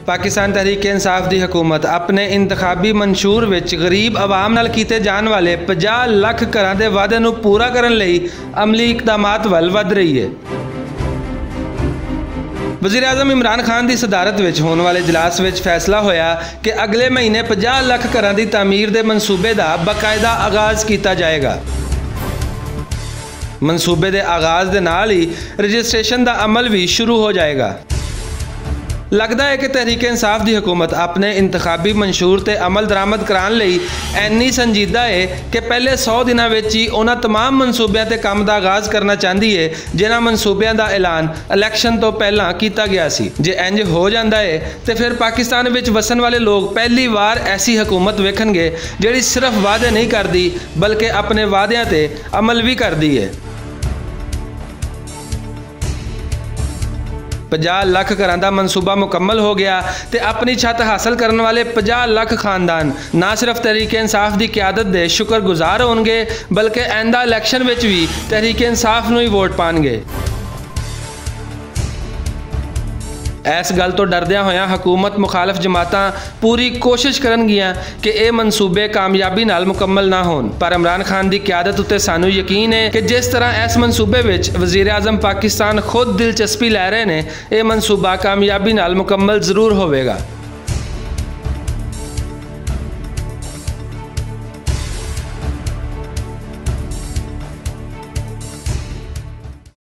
पाकिस्तान तहरीक इंसाफ दी हुकूमत अपने इंतखाबी मंशूर विच गरीब आवाम नाल कीते जाने वाले 50 लाख घरां दे वादे नूं पूरा करन लई अमली इकदामात वल वध रही है। वज़ीर आज़म इमरान खान की सदारत विच होने वाले इजलास विच फैसला होया कि अगले महीने 50 लाख घरां दी तामीर दे मनसूबे का बाकायदा आगाज़ किया जाएगा। मनसूबे के आगाज़ के नाल ही रजिस्ट्रेशन का अमल भी शुरू हो जाएगा। लगता है कि तहरीक इंसाफ की हुकूमत अपने इंतखाबी मंशूर ते अमल दरामद कराने लई इन्नी संजीदा है कि पहले 100 दिनों में ही उन्होंने तमाम मनसूबों के काम का आगाज़ करना चाहती है जिन्होंने मनसूबों का ऐलान इलैक्शन तो पहला किया गया सी। जे इंज हो जाता है तो फिर पाकिस्तान में वसन वाले लोग पहली बार ऐसी हुकूमत वेखणगे जिहड़ी सिर्फ वादे नहीं करती बल्कि अपने वादियां ते अमल भी करती है। 50 लाख घरां दा मनसूबा मुकम्मल हो गया तो अपनी छत हासिल करने वाले 50 लाख खानदान ना सिर्फ तहरीक इंसाफ की क्यादत के शुक्रगुजार होंगे बल्कि आइंदा इलैक्शन में भी तहरीक इंसाफ नूं ही वोट पाएंगे। इस गल तो डरद्या होया हुकूमत मुखालफ जमातां पूरी कोशिश करनगियां कि ये मनसूबे कामयाबी नाल मुकम्मल ना होन, पर इमरान खान की क्यादत उत्ते सानू यकीन है कि जिस तरह इस मनसूबे विच वज़ीर आज़म पाकिस्तान खुद दिलचस्पी लै रहे हैं, यह मनसूबा कामयाबी नाल मुकम्मल जरूर होवेगा।